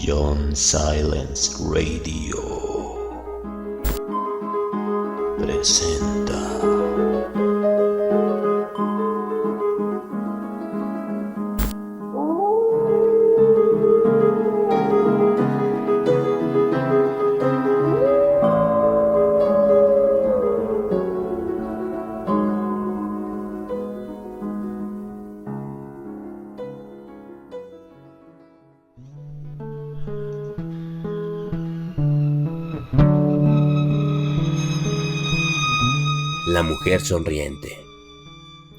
John Silence Radio presenta. La mujer sonriente,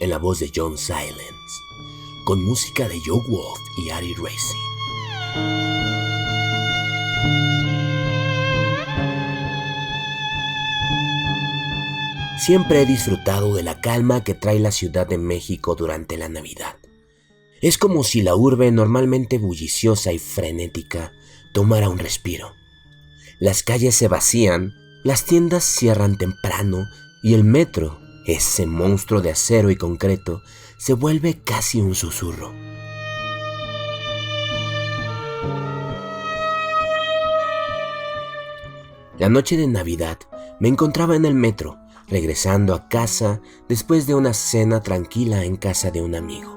en la voz de John Silence, con música de Joe Wolf y Ari Racing. Siempre he disfrutado de la calma que trae la Ciudad de México durante la Navidad. Es como si la urbe, normalmente bulliciosa y frenética, tomara un respiro. Las calles se vacían, las tiendas cierran temprano y el metro, ese monstruo de acero y concreto, se vuelve casi un susurro. La noche de Navidad me encontraba en el metro, regresando a casa después de una cena tranquila en casa de un amigo.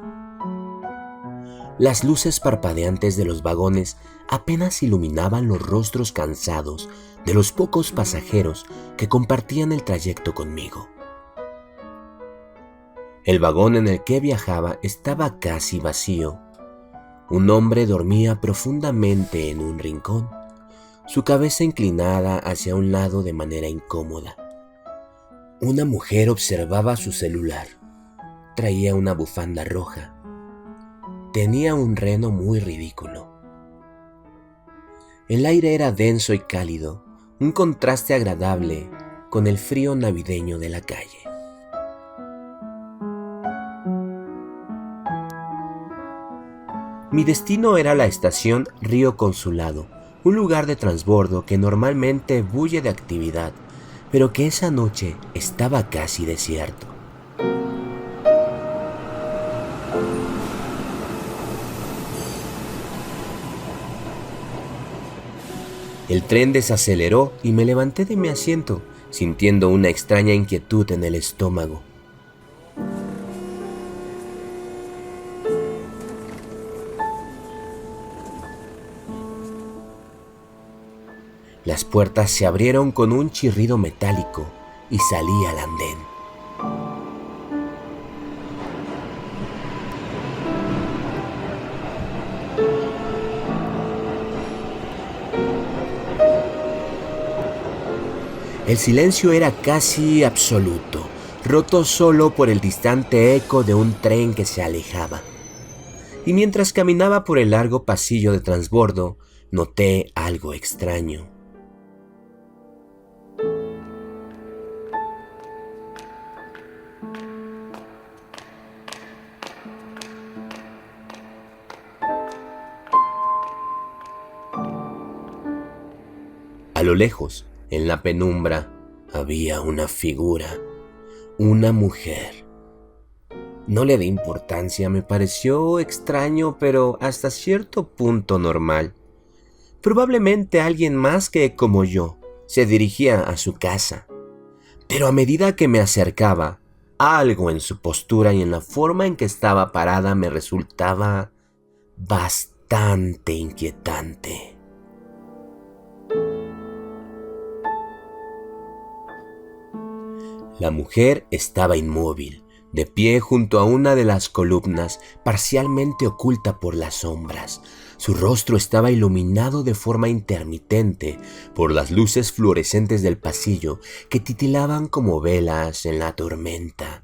Las luces parpadeantes de los vagones apenas iluminaban los rostros cansados de los pocos pasajeros que compartían el trayecto conmigo. El vagón en el que viajaba estaba casi vacío. Un hombre dormía profundamente en un rincón, su cabeza inclinada hacia un lado de manera incómoda. Una mujer observaba su celular. Traía una bufanda roja. Tenía un reno muy ridículo. El aire era denso y cálido, un contraste agradable con el frío navideño de la calle. Mi destino era la estación Río Consulado, un lugar de transbordo que normalmente bulle de actividad, pero que esa noche estaba casi desierto. El tren desaceleró y me levanté de mi asiento, sintiendo una extraña inquietud en el estómago. Las puertas se abrieron con un chirrido metálico y salí al andén. El silencio era casi absoluto, roto solo por el distante eco de un tren que se alejaba. Y mientras caminaba por el largo pasillo de transbordo, noté algo extraño. A lo lejos, en la penumbra, había una figura, una mujer. No le di importancia, me pareció extraño, pero hasta cierto punto normal. Probablemente alguien más que, como yo, se dirigía a su casa. Pero a medida que me acercaba, algo en su postura y en la forma en que estaba parada me resultaba bastante inquietante. La mujer estaba inmóvil, de pie junto a una de las columnas, parcialmente oculta por las sombras. Su rostro estaba iluminado de forma intermitente por las luces fluorescentes del pasillo que titilaban como velas en la tormenta.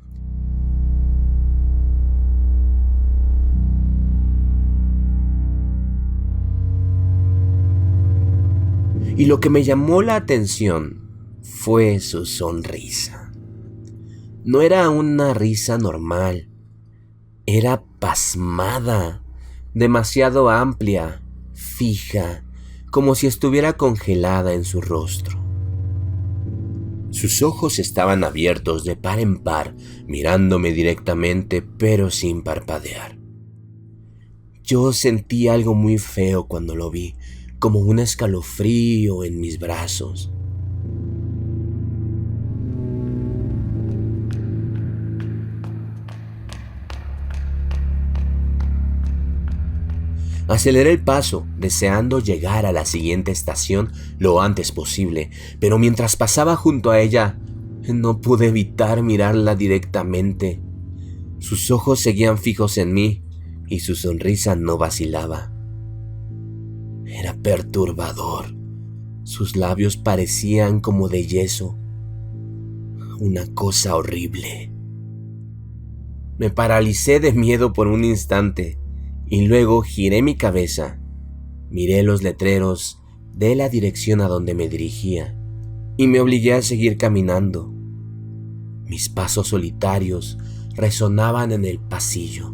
Y lo que me llamó la atención fue su sonrisa. No era una risa normal, era pasmada, demasiado amplia, fija, como si estuviera congelada en su rostro. Sus ojos estaban abiertos de par en par, mirándome directamente, pero sin parpadear. Yo sentí algo muy feo cuando lo vi, como un escalofrío en mis brazos. Aceleré el paso, deseando llegar a la siguiente estación lo antes posible, pero mientras pasaba junto a ella, no pude evitar mirarla directamente. Sus ojos seguían fijos en mí y su sonrisa no vacilaba. Era perturbador. Sus labios parecían como de yeso. Una cosa horrible. Me paralicé de miedo por un instante y luego giré mi cabeza. Miré los letreros de la dirección a donde me dirigía y me obligué a seguir caminando. Mis pasos solitarios resonaban en el pasillo.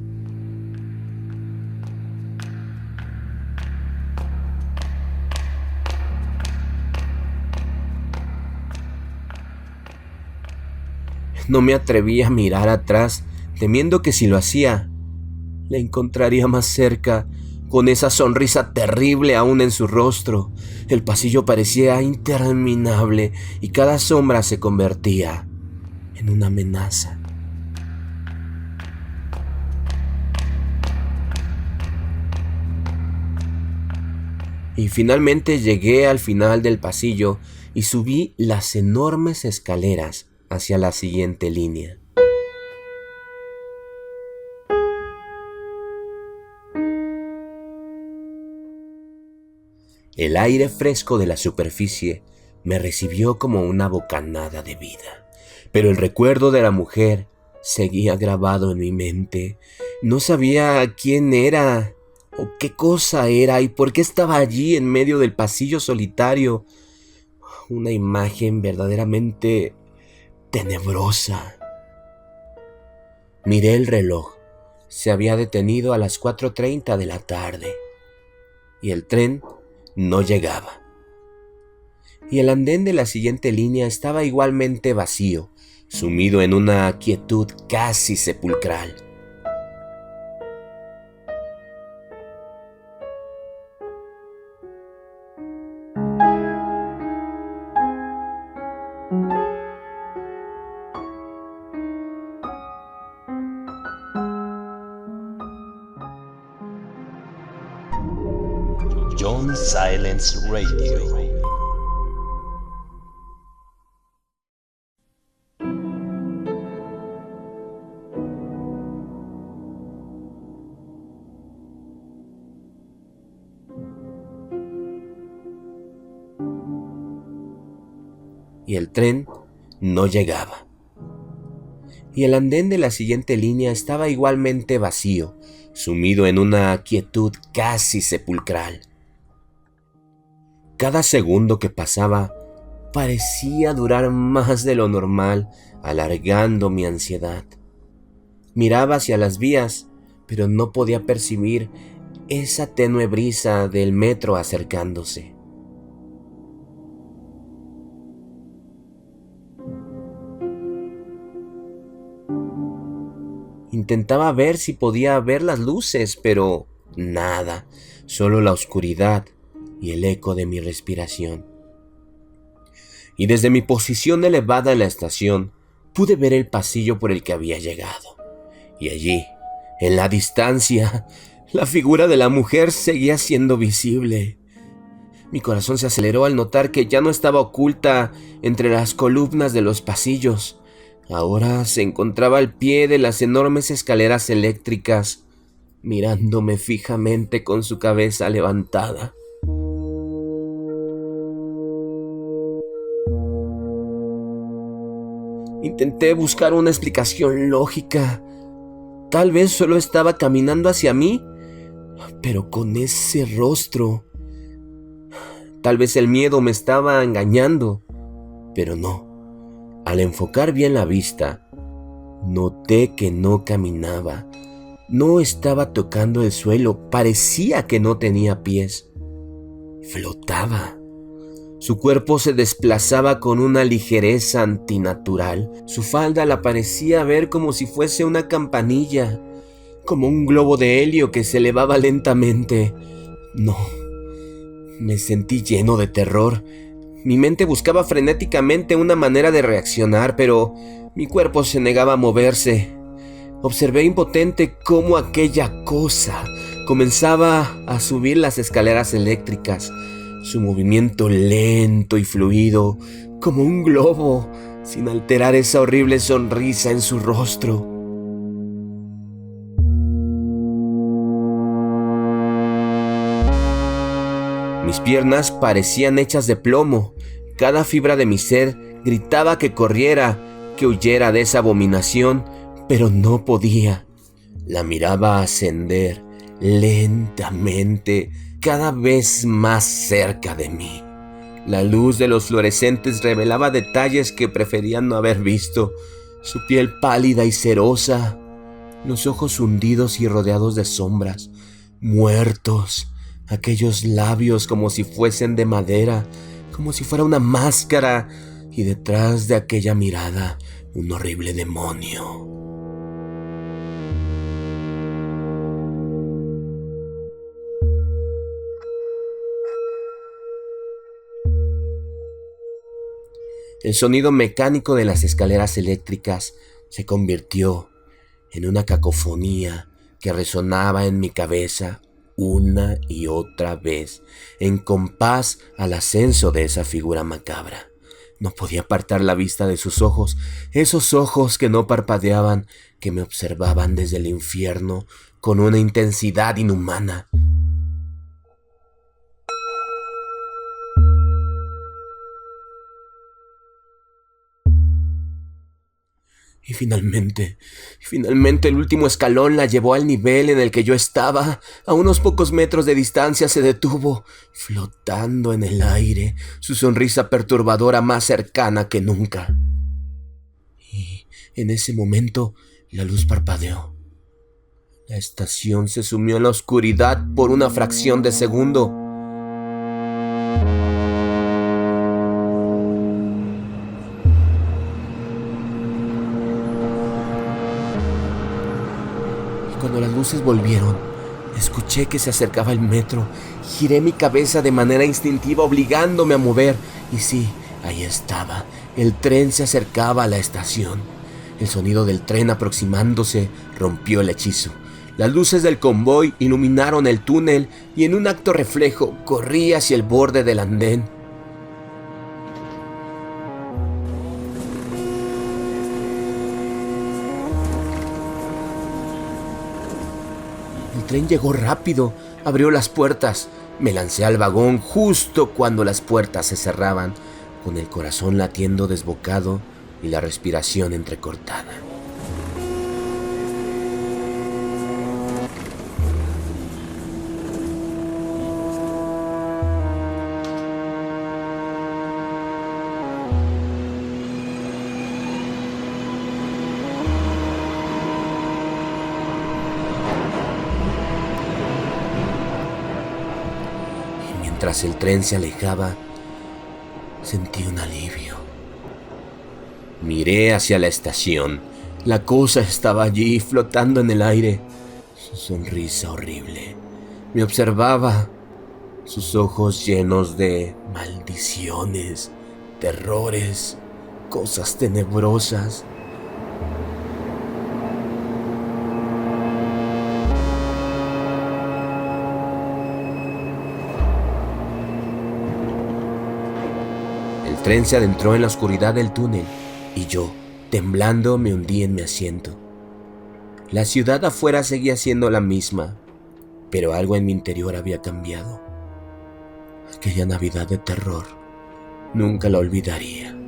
No me atreví a mirar atrás, temiendo que si lo hacía, la encontraría más cerca, con esa sonrisa terrible aún en su rostro. El pasillo parecía interminable y cada sombra se convertía en una amenaza. Y finalmente llegué al final del pasillo y subí las enormes escaleras hacia la siguiente línea. El aire fresco de la superficie me recibió como una bocanada de vida, pero el recuerdo de la mujer seguía grabado en mi mente. No sabía quién era o qué cosa era y por qué estaba allí en medio del pasillo solitario. Una imagen verdaderamente tenebrosa. Miré el reloj. Se había detenido a las 4:30 de la tarde y el tren no llegaba. Y el andén de la siguiente línea estaba igualmente vacío, sumido en una quietud casi sepulcral. John Silence Radio. Y el tren no llegaba. Y el andén de la siguiente línea estaba igualmente vacío, sumido en una quietud casi sepulcral. Cada segundo que pasaba parecía durar más de lo normal, alargando mi ansiedad. Miraba hacia las vías, pero no podía percibir esa tenue brisa del metro acercándose. Intentaba ver si podía ver las luces, pero nada, solo la oscuridad y el eco de mi respiración. Y desde mi posición elevada en la estación, pude ver el pasillo por el que había llegado. Y allí, en la distancia, la figura de la mujer seguía siendo visible. Mi corazón se aceleró al notar que ya no estaba oculta entre las columnas de los pasillos. Ahora se encontraba al pie de las enormes escaleras eléctricas, mirándome fijamente con su cabeza levantada. Intenté buscar una explicación lógica. Tal vez solo estaba caminando hacia mí, pero con ese rostro. Tal vez el miedo me estaba engañando, pero no. Al enfocar bien la vista, noté que no caminaba. No estaba tocando el suelo, parecía que no tenía pies. Flotaba. Su cuerpo se desplazaba con una ligereza antinatural. Su falda la parecía ver como si fuese una campanilla, como un globo de helio que se elevaba lentamente. Me sentí lleno de terror. Mi mente buscaba frenéticamente una manera de reaccionar, pero mi cuerpo se negaba a moverse. Observé impotente cómo aquella cosa comenzaba a subir las escaleras eléctricas, su movimiento lento y fluido, como un globo, sin alterar esa horrible sonrisa en su rostro. Mis piernas parecían hechas de plomo. Cada fibra de mi ser gritaba que corriera, que huyera de esa abominación, pero no podía. La miraba ascender lentamente, cada vez más cerca de mí. La luz de los fluorescentes revelaba detalles que prefería no haber visto. Su piel pálida y cerosa, los ojos hundidos y rodeados de sombras, muertos, aquellos labios como si fuesen de madera, como si fuera una máscara, y detrás de aquella mirada, un horrible demonio. El sonido mecánico de las escaleras eléctricas se convirtió en una cacofonía que resonaba en mi cabeza una y otra vez, en compás al ascenso de esa figura macabra. No podía apartar la vista de sus ojos, esos ojos que no parpadeaban, que me observaban desde el infierno con una intensidad inhumana. Y finalmente el último escalón la llevó al nivel en el que yo estaba. A unos pocos metros de distancia se detuvo, flotando en el aire, su sonrisa perturbadora más cercana que nunca. Y en ese momento la luz parpadeó. La estación se sumió en la oscuridad por una fracción de segundo. Cuando las luces volvieron, escuché que se acercaba el metro. Giré mi cabeza de manera instintiva, obligándome a mover. Y sí, ahí estaba. El tren se acercaba a la estación. El sonido del tren aproximándose rompió el hechizo. Las luces del convoy iluminaron el túnel y en un acto reflejo corrí hacia el borde del andén. El tren llegó rápido, abrió las puertas. Me lancé al vagón justo cuando las puertas se cerraban, con el corazón latiendo desbocado y la respiración entrecortada. Mientras el tren se alejaba, sentí un alivio. Miré hacia la estación. La cosa estaba allí, flotando en el aire. Su sonrisa horrible me observaba, sus ojos llenos de maldiciones, terrores, cosas tenebrosas. El tren se adentró en la oscuridad del túnel y yo, temblando, me hundí en mi asiento. La ciudad afuera seguía siendo la misma, pero algo en mi interior había cambiado. Aquella Navidad de terror, nunca la olvidaría.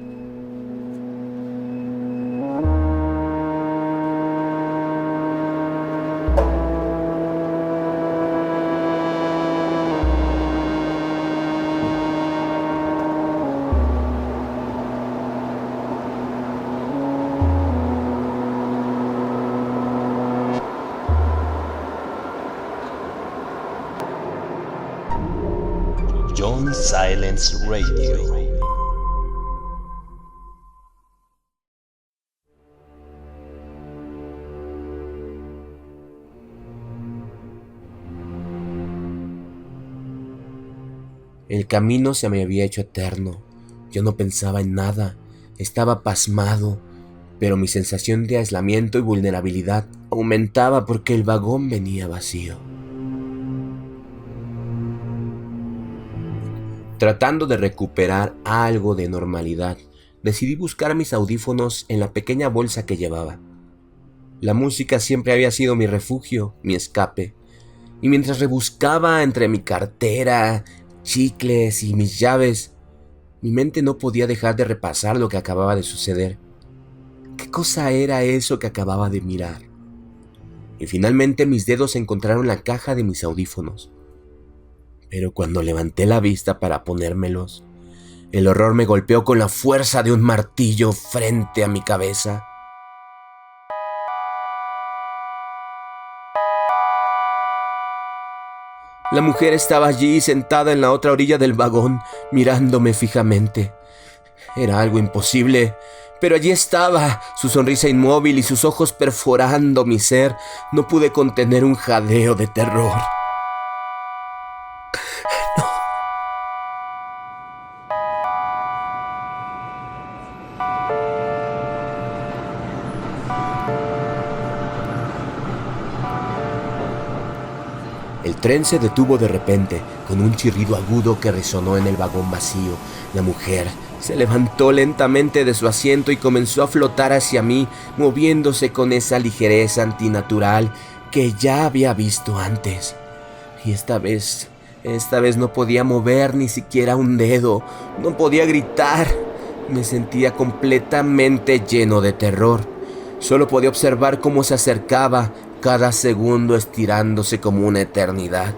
John Silence Radio. El camino se me había hecho eterno. Yo no pensaba en nada, estaba pasmado, pero mi sensación de aislamiento y vulnerabilidad aumentaba porque el vagón venía vacío. Tratando de recuperar algo de normalidad, decidí buscar mis audífonos en la pequeña bolsa que llevaba. La música siempre había sido mi refugio, mi escape, y mientras rebuscaba entre mi cartera, chicles y mis llaves, mi mente no podía dejar de repasar lo que acababa de suceder. ¿Qué cosa era eso que acababa de mirar? Y finalmente mis dedos encontraron la caja de mis audífonos. Pero cuando levanté la vista para ponérmelos, el horror me golpeó con la fuerza de un martillo frente a mi cabeza. La mujer estaba allí sentada en la otra orilla del vagón, mirándome fijamente. Era algo imposible, pero allí estaba, su sonrisa inmóvil y sus ojos perforando mi ser. No pude contener un jadeo de terror. El tren se detuvo de repente, con un chirrido agudo que resonó en el vagón vacío. La mujer se levantó lentamente de su asiento y comenzó a flotar hacia mí, moviéndose con esa ligereza antinatural que ya había visto antes. Y esta vez no podía mover ni siquiera un dedo, no podía gritar. Me sentía completamente lleno de terror. Solo podía observar cómo se acercaba, cada segundo estirándose como una eternidad.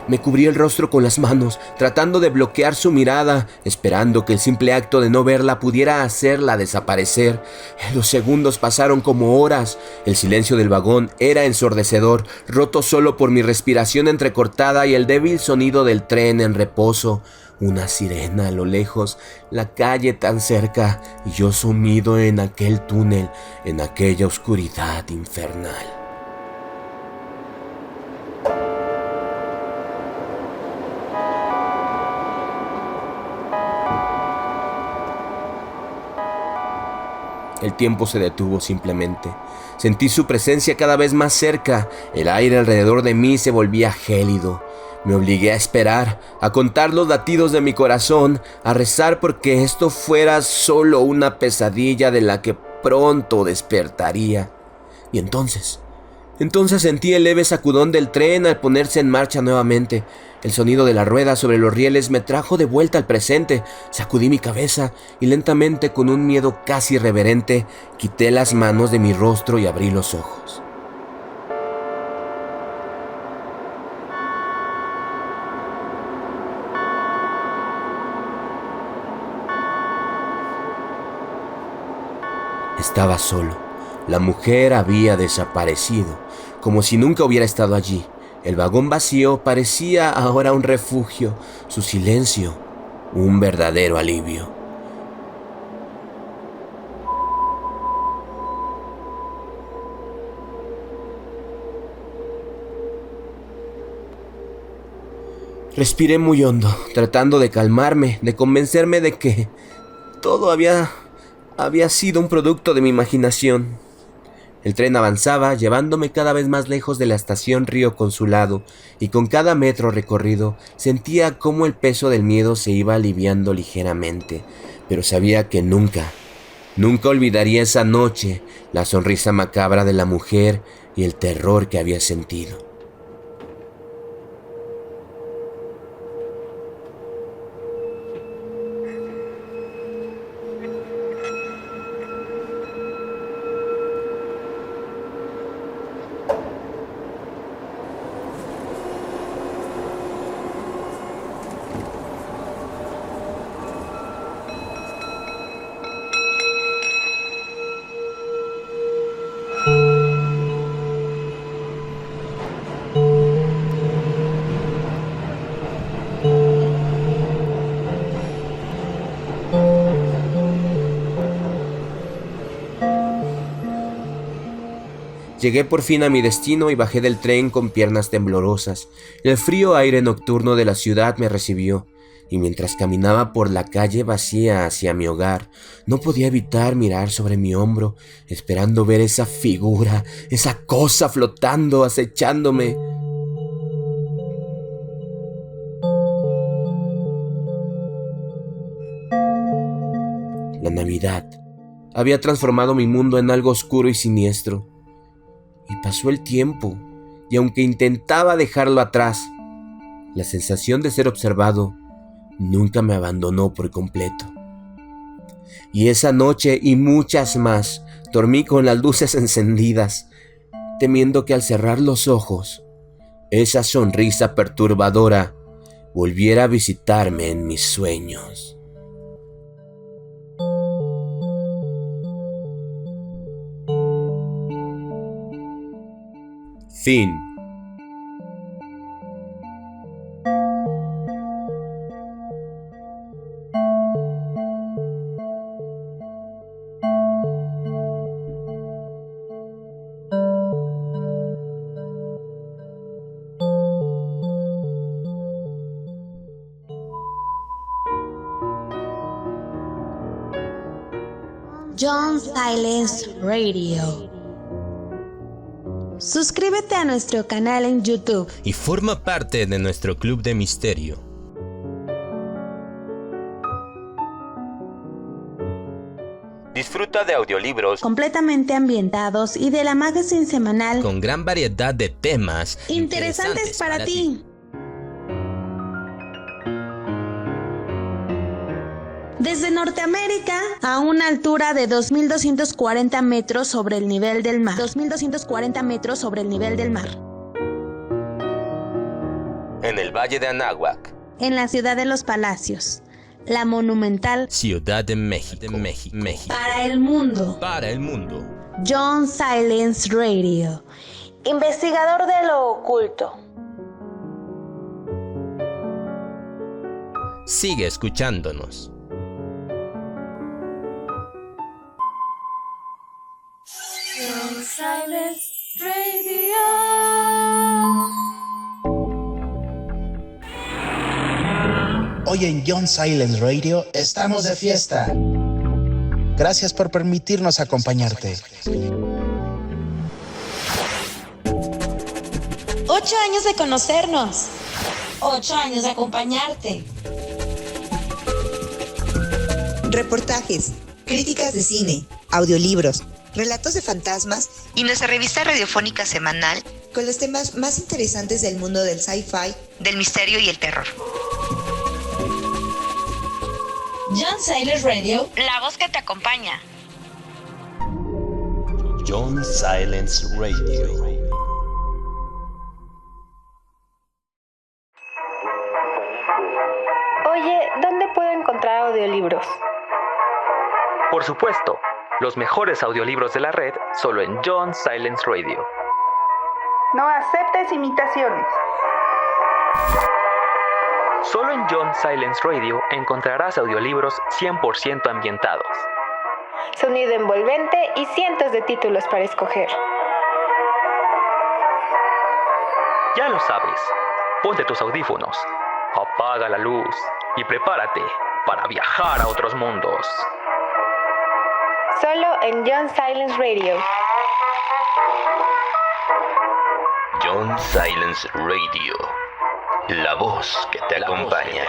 Me cubrí el rostro con las manos, tratando de bloquear su mirada, esperando que el simple acto de no verla pudiera hacerla desaparecer. Los segundos pasaron como horas. El silencio del vagón era ensordecedor, roto solo por mi respiración entrecortada y el débil sonido del tren en reposo. Una sirena a lo lejos, la calle tan cerca y yo sumido en aquel túnel, en aquella oscuridad infernal. El tiempo se detuvo simplemente. Sentí su presencia cada vez más cerca. El aire alrededor de mí se volvía gélido. Me obligué a esperar, a contar los latidos de mi corazón, a rezar porque esto fuera solo una pesadilla de la que pronto despertaría. Y entonces sentí el leve sacudón del tren al ponerse en marcha nuevamente. El sonido de la rueda sobre los rieles me trajo de vuelta al presente. Sacudí mi cabeza y lentamente, con un miedo casi irreverente, quité las manos de mi rostro y abrí los ojos. Estaba solo. La mujer había desaparecido, como si nunca hubiera estado allí. El vagón vacío parecía ahora un refugio, su silencio, un verdadero alivio. Respiré muy hondo, tratando de calmarme, de convencerme de que todo había sido un producto de mi imaginación. El tren avanzaba, llevándome cada vez más lejos de la estación Río Consulado, y con cada metro recorrido sentía cómo el peso del miedo se iba aliviando ligeramente, pero sabía que nunca olvidaría esa noche, la sonrisa macabra de la mujer y el terror que había sentido. Llegué por fin a mi destino y bajé del tren con piernas temblorosas. El frío aire nocturno de la ciudad me recibió, y mientras caminaba por la calle vacía hacia mi hogar, no podía evitar mirar sobre mi hombro, esperando ver esa figura, esa cosa flotando, acechándome. La Navidad había transformado mi mundo en algo oscuro y siniestro. Y pasó el tiempo, y aunque intentaba dejarlo atrás, la sensación de ser observado nunca me abandonó por completo. Y esa noche y muchas más, dormí con las luces encendidas, temiendo que al cerrar los ojos, esa sonrisa perturbadora volviera a visitarme en mis sueños. Fin. John Silence Radio. Suscríbete a nuestro canal en YouTube y forma parte de nuestro club de misterio. Disfruta de audiolibros completamente ambientados y de la magazine semanal con gran variedad de temas interesantes para ti. Desde Norteamérica a una altura de 2.240 metros sobre el nivel del mar. 2.240 metros sobre el nivel del mar. En el Valle de Anáhuac. En la ciudad de los Palacios. La monumental Ciudad de México. México. Para el mundo. Para el mundo. John Silence Radio. Investigador de lo oculto. Sigue escuchándonos. John Silence Radio. Hoy en John Silence Radio estamos de fiesta. Gracias por permitirnos acompañarte. 8 años de conocernos. 8 años de acompañarte. Reportajes, críticas de cine, audiolibros, relatos de fantasmas y nuestra revista radiofónica semanal con los temas más interesantes del mundo del sci-fi, del misterio y el terror. John Silence Radio, la voz que te acompaña. John Silence Radio. Oye, ¿dónde puedo encontrar audiolibros? Por supuesto, los mejores audiolibros de la red solo en John Silence Radio. No aceptes imitaciones. Solo en John Silence Radio encontrarás audiolibros 100% ambientados. Sonido envolvente y cientos de títulos para escoger. Ya lo sabes, ponte tus audífonos, apaga la luz y prepárate para viajar a otros mundos. Solo en John Silence Radio. John Silence Radio. La voz que te acompaña.